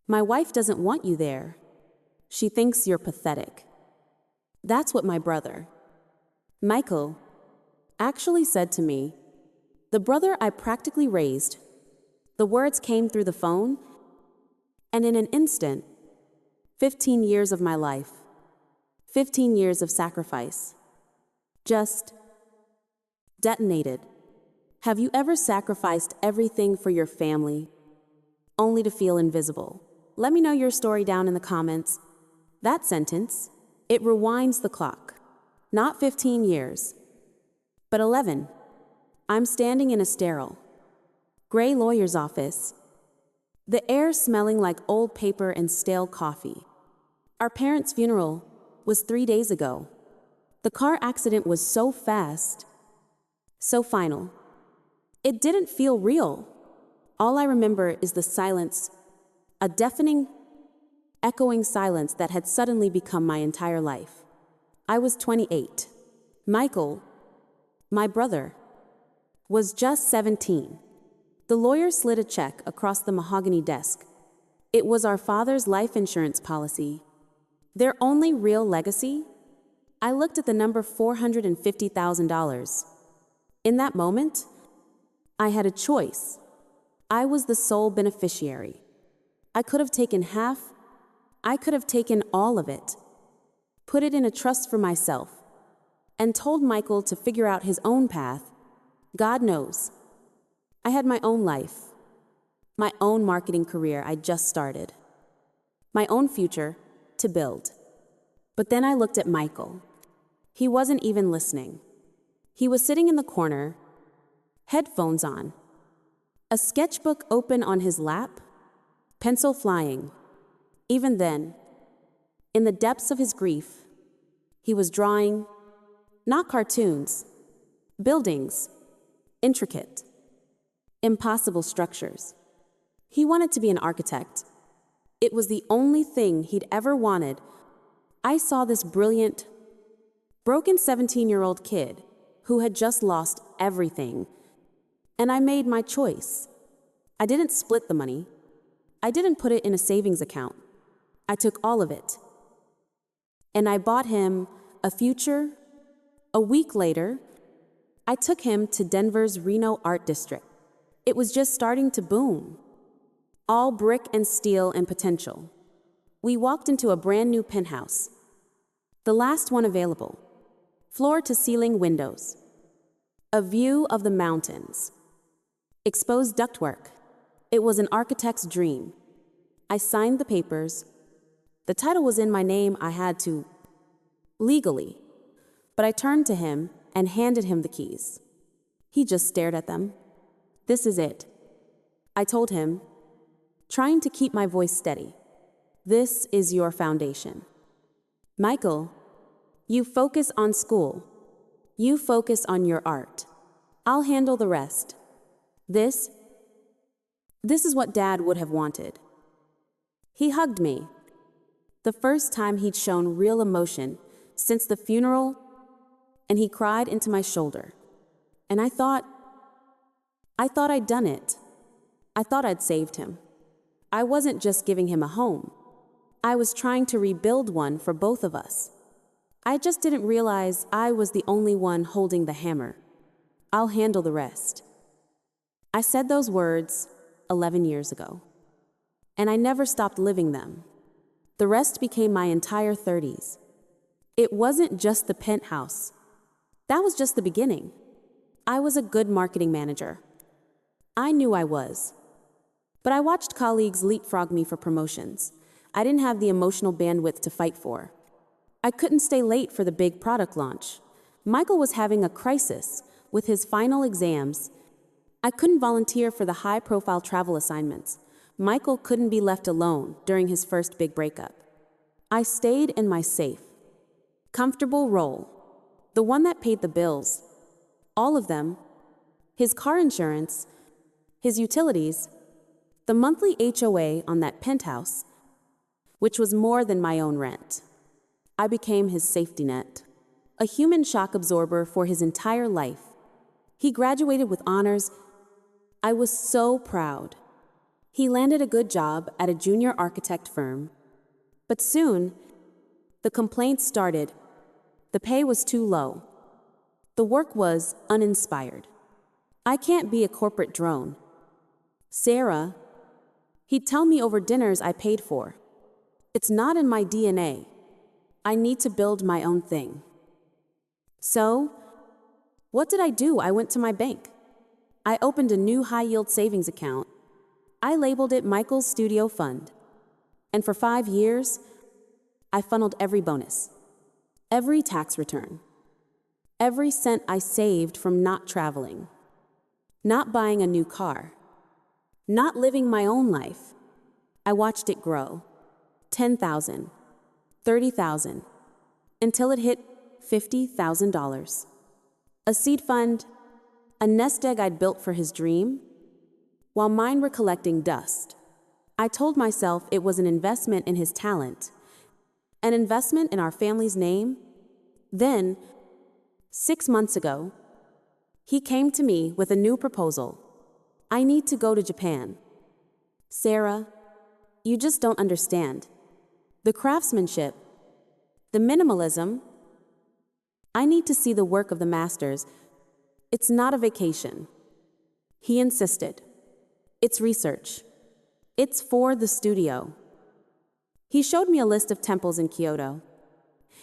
My wife doesn't want you there. She thinks you're pathetic. That's what my brother, Michael, actually said to me. The brother I practically raised. The words came through the phone, and in an instant, 15 years of my life, 15 years of sacrifice, just detonated. Have you ever sacrificed everything for your family, only to feel invisible? Let me know your story down in the comments. That sentence, it rewinds the clock. Not 15 years, but 11. I'm standing in a sterile, gray lawyer's office, the air smelling like old paper and stale coffee. Our parents' funeral was 3 days ago. The car accident was so fast, so final. It didn't feel real. All I remember is the silence, a deafening, echoing silence that had suddenly become my entire life. I was 28. Michael, my brother, was just 17. The lawyer slid a check across the mahogany desk. It was our father's life insurance policy. Their only real legacy? I looked at the number $450,000. In that moment, I had a choice. I was the sole beneficiary. I could have taken half. I could have taken all of it, put it in a trust for myself, and told Michael to figure out his own path. God knows. I had my own life, my own marketing career I just started, my own future to build. But then I looked at Michael. He wasn't even listening. He was sitting in the corner, headphones on, a sketchbook open on his lap, pencil flying. Even then, in the depths of his grief, he was drawing, not cartoons, buildings, intricate, impossible structures. He wanted to be an architect. It was the only thing he'd ever wanted. I saw this brilliant, broken 17-year-old kid who had just lost everything, and I made my choice. I didn't split the money. I didn't put it in a savings account. I took all of it. And I bought him a future. A week later, I took him to Denver's Reno Art District. It was just starting to boom. All brick and steel and potential. We walked into a brand new penthouse. The last one available. Floor-to-ceiling windows. A view of the mountains. Exposed ductwork. It was an architect's dream. I signed the papers. The title was in my name. I had to, legally. But I turned to him and handed him the keys. He just stared at them. This is it, I told him, trying to keep my voice steady. This is your foundation. Michael, you focus on school. You focus on your art. I'll handle the rest. This is what Dad would have wanted. He hugged me. The first time he'd shown real emotion since the funeral, and he cried into my shoulder. And I thought I'd done it. I thought I'd saved him. I wasn't just giving him a home. I was trying to rebuild one for both of us. I just didn't realize I was the only one holding the hammer. I'll handle the rest. I said those words 11 years ago, and I never stopped living them. The rest became my entire 30s. It wasn't just the penthouse. That was just the beginning. I was a good marketing manager. I knew I was. But I watched colleagues leapfrog me for promotions. I didn't have the emotional bandwidth to fight for. I couldn't stay late for the big product launch. Michael was having a crisis with his final exams. I couldn't volunteer for the high-profile travel assignments. Michael couldn't be left alone during his first big breakup. I stayed in my safe, comfortable role, the one that paid the bills. All of them. His car insurance, his utilities, the monthly HOA on that penthouse, which was more than my own rent. I became his safety net, a human shock absorber for his entire life. He graduated with honors. I was so proud. He landed a good job at a junior architect firm. But soon, the complaints started. The pay was too low. The work was uninspired. I can't be a corporate drone. Sarah, he'd tell me over dinners I paid for. It's not in my DNA. I need to build my own thing. So, what did I do? I went to my bank. I opened a new high-yield savings account. I labeled it Michael's Studio Fund. And for 5 years, I funneled every bonus, every tax return, every cent I saved from not traveling, not buying a new car, not living my own life. I watched it grow. 10,000, 30,000, until it hit $50,000. A seed fund, a nest egg I'd built for his dream, while mine were collecting dust. I told myself it was an investment in his talent, an investment in our family's name. Then, 6 months ago, he came to me with a new proposal. I need to go to Japan. Sarah, you just don't understand. The craftsmanship, the minimalism. I need to see the work of the masters. It's not a vacation. He insisted. It's research. It's for the studio. He showed me a list of temples in Kyoto.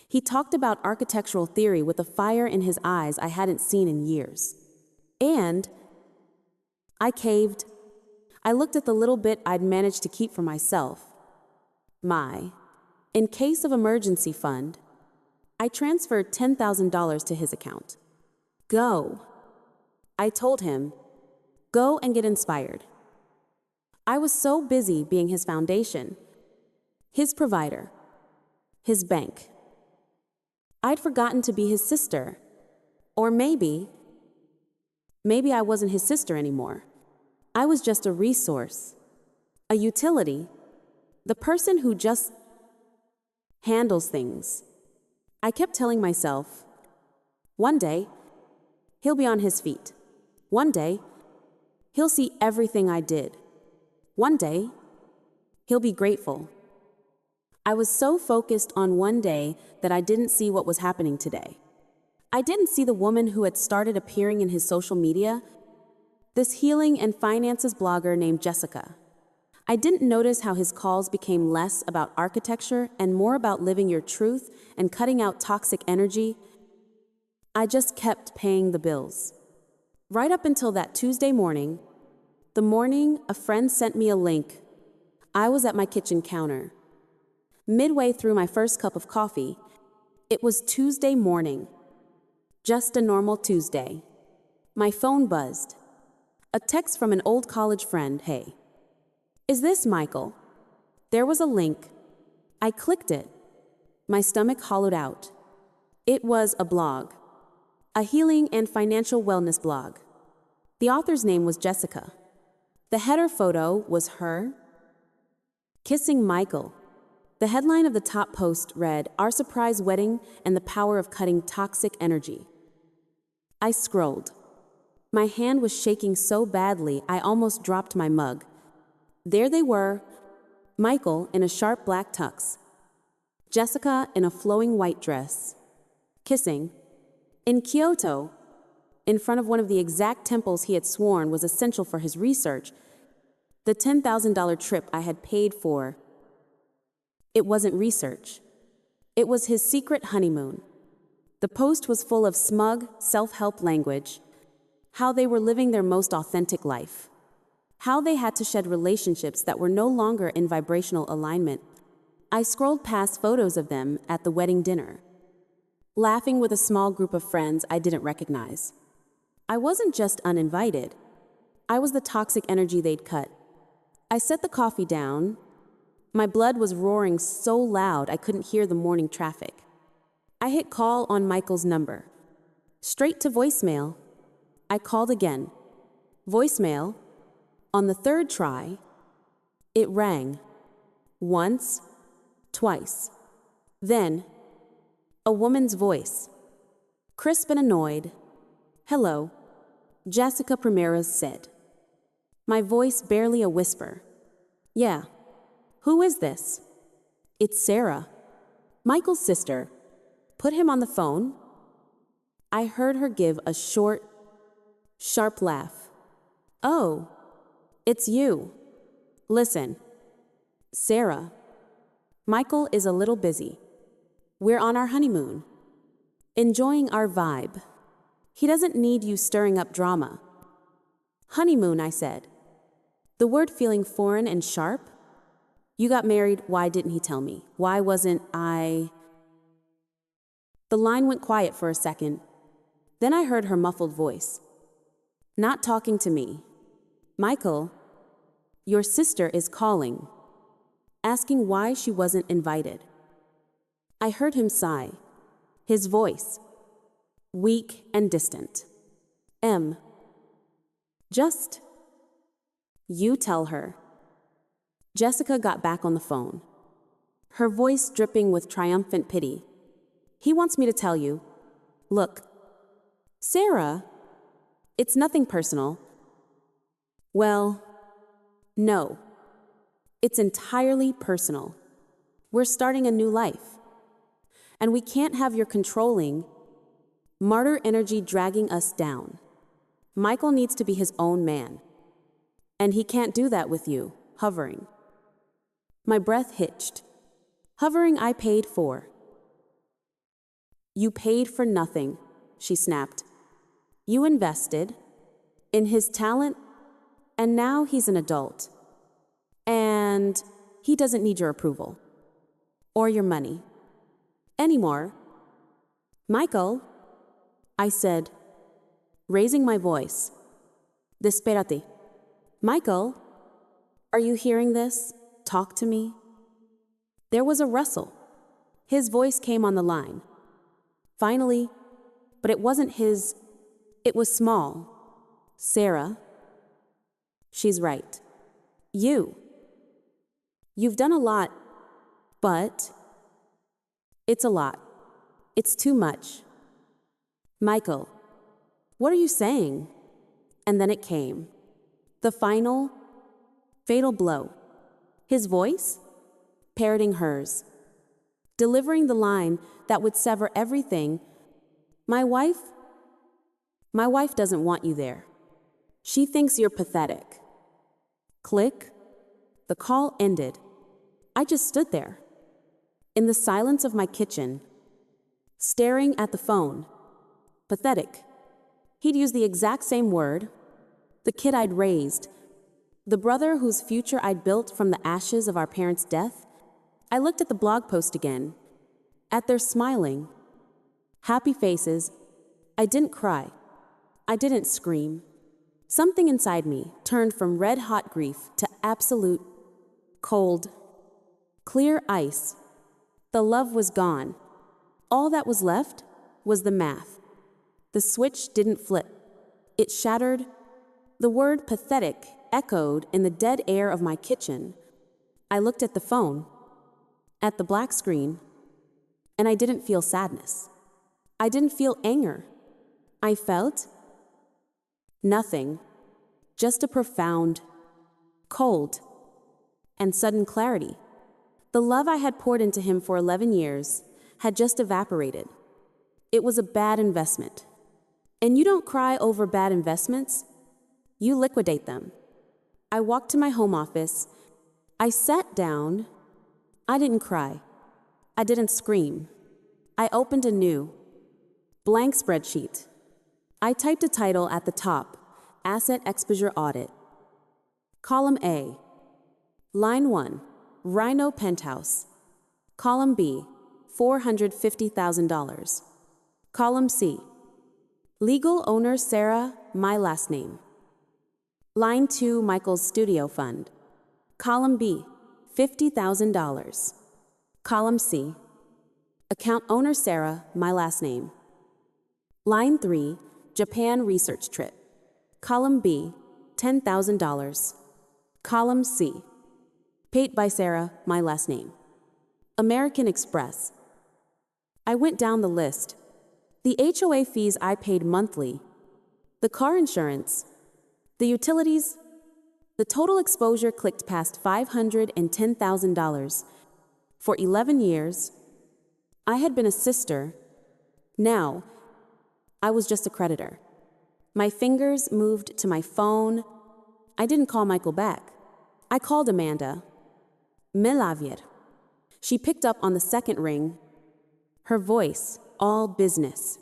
He talked about architectural theory with a fire in his eyes I hadn't seen in years. And I caved. I looked at the little bit I'd managed to keep for myself. My, in case of emergency fund. I transferred $10,000 to his account. Go. I told him, go and get inspired. I was so busy being his foundation, his provider, his bank. I'd forgotten to be his sister. Or maybe I wasn't his sister anymore. I was just a resource, a utility, the person who just handles things. I kept telling myself, one day, he'll be on his feet. One day, he'll see everything I did. One day, he'll be grateful. I was so focused on one day that I didn't see what was happening today. I didn't see the woman who had started appearing in his social media, this healing and finances blogger named Jessica. I didn't notice how his calls became less about architecture and more about living your truth and cutting out toxic energy. I just kept paying the bills. Right up until that Tuesday morning, the morning a friend sent me a link. I was at my kitchen counter. Midway through my first cup of coffee, it was Tuesday morning. Just a normal Tuesday. My phone buzzed. A text from an old college friend, hey. Is this Michael? There was a link. I clicked it. My stomach hollowed out. It was a blog. A healing and financial wellness blog. The author's name was Jessica. The header photo was her kissing Michael. The headline of the top post read, "Our surprise wedding and the power of cutting toxic energy." I scrolled. My hand was shaking so badly I almost dropped my mug. There they were, Michael in a sharp black tux, Jessica in a flowing white dress, kissing, in Kyoto, in front of one of the exact temples he had sworn was essential for his research, the $10,000 trip I had paid for. It wasn't research. It was his secret honeymoon. The post was full of smug, self-help language, how they were living their most authentic life, how they had to shed relationships that were no longer in vibrational alignment. I scrolled past photos of them at the wedding dinner, laughing with a small group of friends I didn't recognize. I wasn't just uninvited. I was the toxic energy they'd cut. I set the coffee down. My blood was roaring so loud I couldn't hear the morning traffic. I hit call on Michael's number. Straight to voicemail. I called again. Voicemail. On the third try, it rang. Once, twice. Then, a woman's voice. Crisp and annoyed. "Hello," Jessica Primeras said. My voice barely a whisper. Yeah. Who is this? It's Sarah, Michael's sister. Put him on the phone. I heard her give a short, sharp laugh. Oh, it's you. Listen, Sarah, Michael is a little busy. We're on our honeymoon, enjoying our vibe. He doesn't need you stirring up drama. Honeymoon, I said. The word feeling foreign and sharp. You got married, why didn't he tell me? Why wasn't I? The line went quiet for a second. Then I heard her muffled voice. Not talking to me. Michael, your sister is calling, asking why she wasn't invited. I heard him sigh, his voice, weak and distant. Just, you tell her. Jessica got back on the phone, her voice dripping with triumphant pity. He wants me to tell you. Look, Sarah, it's nothing personal. Well, no, it's entirely personal. We're starting a new life. And we can't have your controlling, martyr energy dragging us down. Michael needs to be his own man. And he can't do that with you, hovering. My breath hitched. Hovering I paid for. You paid for nothing, she snapped. You invested in his talent, and now he's an adult. And he doesn't need your approval. Or your money. Anymore. Michael, I said, raising my voice. Despérate. Michael, are you hearing this? Talk to me. There was a rustle. His voice came on the line. Finally, but it wasn't his, it was small. Sarah. She's right. You've done a lot, but it's a lot. It's too much. Michael, what are you saying? And then it came. The final, fatal blow. His voice, parroting hers, delivering the line that would sever everything. My wife doesn't want you there. She thinks you're pathetic. Click. The call ended. I just stood there, in the silence of my kitchen, staring at the phone. Pathetic. He'd used the exact same word. The kid I'd raised, the brother whose future I'd built from the ashes of our parents' death. I looked at the blog post again, at their smiling, happy faces. I didn't cry. I didn't scream. Something inside me turned from red-hot grief to absolute, cold, clear ice. The love was gone. All that was left was the math. The switch didn't flip. It shattered. The word pathetic echoed in the dead air of my kitchen. I looked at the phone, at the black screen, and I didn't feel sadness. I didn't feel anger. I felt nothing, just a profound, cold, and sudden clarity. The love I had poured into him for 11 years had just evaporated. It was a bad investment. And you don't cry over bad investments, you liquidate them. I walked to my home office. I sat down. I didn't cry. I didn't scream. I opened a new, blank spreadsheet. I typed a title at the top, Asset Exposure Audit. Column A, Line 1, Rhino Penthouse. Column B, $450,000. Column C, Legal owner Sarah, my last name. Line 2, Michael's studio fund. Column B, $50,000. Column C, account owner Sarah, my last name. Line 3, Japan research trip. Column B, $10,000. Column C, paid by Sarah, my last name. American Express. I went down the list. The HOA fees I paid monthly, the car insurance, the utilities, The total exposure clicked past $510,000. For 11 years, I had been a sister. Now, I was just a creditor. My fingers moved to my phone. I didn't call Michael back. I called Amanda. Melavier. She picked up on the second ring. Her voice, all business.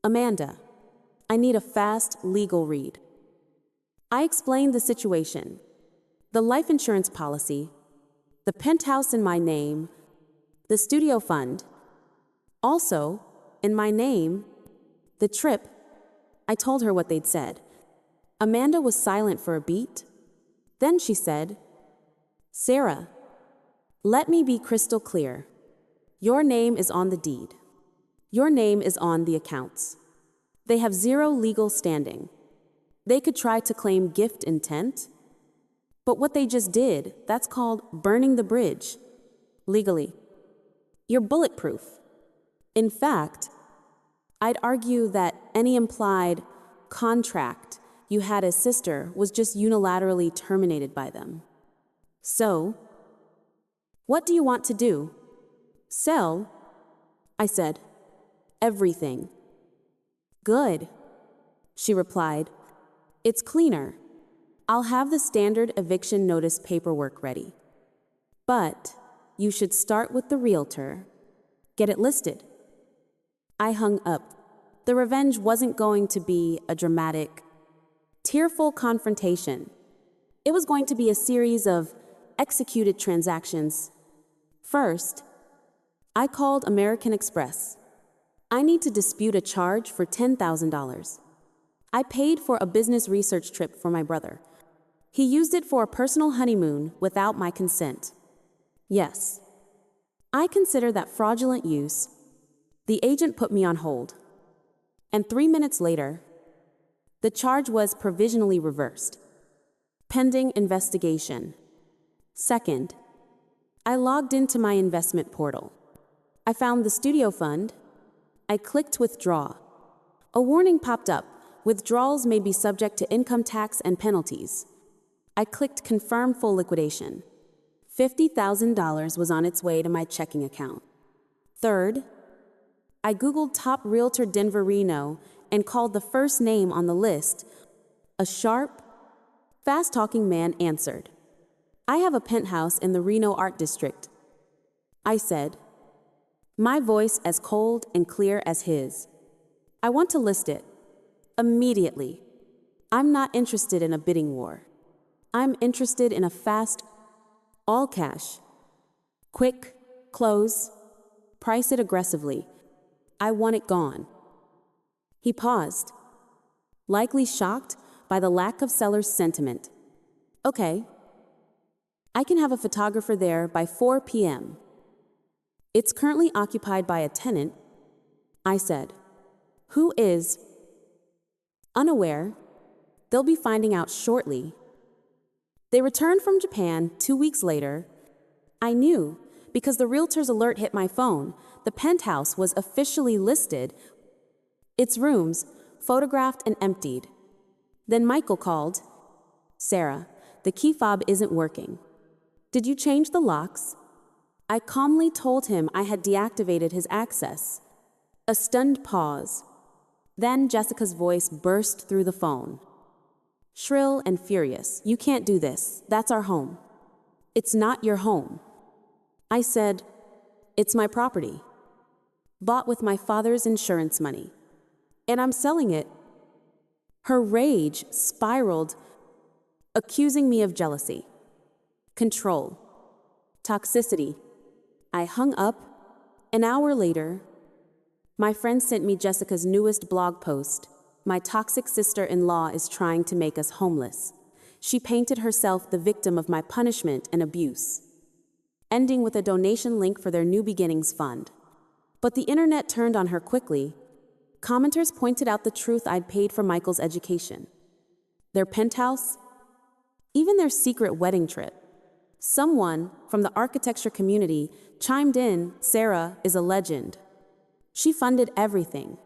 Amanda, I need a fast legal read. I explained the situation. The life insurance policy, the penthouse in my name, the studio fund. Also, in my name, the trip. I told her what they'd said. Amanda was silent for a beat. Then she said, Sarah, let me be crystal clear. Your name is on the deed. Your name is on the accounts. They have zero legal standing. They could try to claim gift intent, but what they just did, that's called burning the bridge, legally. You're bulletproof. In fact, I'd argue that any implied contract you had as sister was just unilaterally terminated by them. So, what do you want to do? Sell? I said, everything. Good, she replied. It's cleaner. I'll have the standard eviction notice paperwork ready. But you should start with the realtor. Get it listed. I hung up. The revenge wasn't going to be a dramatic, tearful confrontation. It was going to be a series of executed transactions. First, I called American Express. I need to dispute a charge for $10,000. I paid for a business research trip for my brother. He used it for a personal honeymoon without my consent. Yes, I consider that fraudulent use. The agent put me on hold. And 3 minutes later, the charge was provisionally reversed, pending investigation. Second, I logged into my investment portal. I found the studio fund. I clicked withdraw. A warning popped up. Withdrawals may be subject to income tax and penalties. I clicked confirm full liquidation. $50,000 was on its way to my checking account. Third, I Googled top realtor Denver Reno and called the first name on the list. A sharp, fast-talking man answered. I have a penthouse in the Reno Art District. I said, my voice as cold and clear as his. I want to list it. Immediately. I'm not interested in a bidding war. I'm interested in a fast, all cash. Quick, close, price it aggressively. I want it gone. He paused, likely shocked by the lack of seller's sentiment. Okay. I can have a photographer there by 4 p.m. It's currently occupied by a tenant, I said. Who is? Unaware. They'll be finding out shortly. They returned from Japan 2 weeks later. I knew, because the realtor's alert hit my phone, the penthouse was officially listed, its rooms photographed and emptied. Then Michael called. Sarah, the key fob isn't working. Did you change the locks? I calmly told him I had deactivated his access. A stunned pause. Then Jessica's voice burst through the phone. Shrill and furious. You can't do this. That's our home. It's not your home. I said, it's my property. Bought with my father's insurance money. And I'm selling it. Her rage spiraled, accusing me of jealousy, control, toxicity. I hung up. An hour later, my friend sent me Jessica's newest blog post. My toxic sister-in-law is trying to make us homeless. She painted herself the victim of my punishment and abuse, ending with a donation link for their New Beginnings fund. But the internet turned on her quickly. Commenters pointed out the truth I'd paid for Michael's education, their penthouse, even their secret wedding trip. Someone from the architecture community chimed in, Sarah is a legend. She funded everything.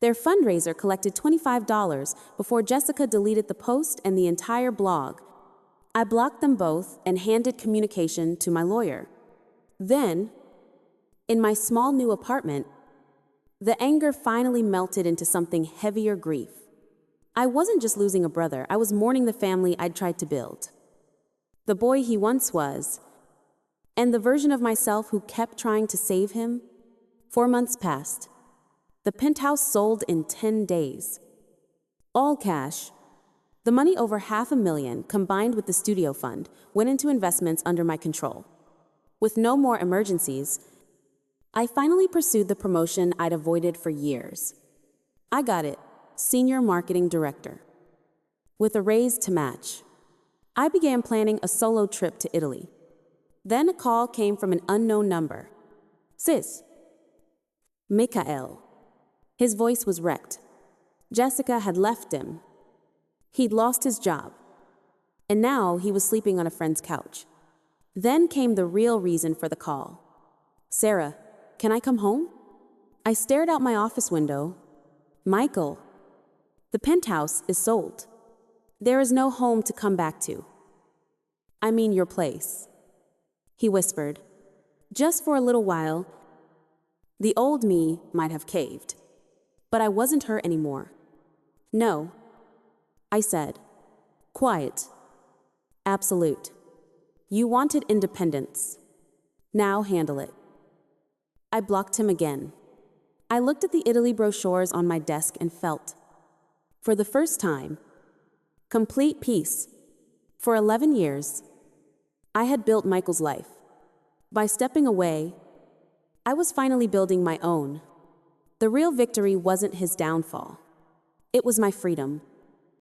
Their fundraiser collected $25 before Jessica deleted the post and the entire blog. I blocked them both and handed communication to my lawyer. Then, in my small new apartment, the anger finally melted into something heavier grief. I wasn't just losing a brother, I was mourning the family I'd tried to build. The boy he once was, and the version of myself who kept trying to save him. 4 months passed. The penthouse sold in 10 days. All cash. The money, over $500,000, combined with the studio fund, went into investments under my control. With no more emergencies, I finally pursued the promotion I'd avoided for years. I got it, Senior Marketing Director. With a raise to match, I began planning a solo trip to Italy. Then a call came from an unknown number. Sis. Mikhail. His voice was wrecked. Jessica had left him. He'd lost his job. And now he was sleeping on a friend's couch. Then came the real reason for the call. Sarah, can I come home? I stared out my office window. Michael, the penthouse is sold. There is no home to come back to. I mean your place. He whispered. Just for a little while, the old me might have caved. But I wasn't her anymore. No, I said. Quiet. Absolute. You wanted independence. Now handle it. I blocked him again. I looked at the Italy brochures on my desk and felt, for the first time, complete peace. For 11 years, I had built Michael's life. By stepping away, I was finally building my own. The real victory wasn't his downfall. It was my freedom.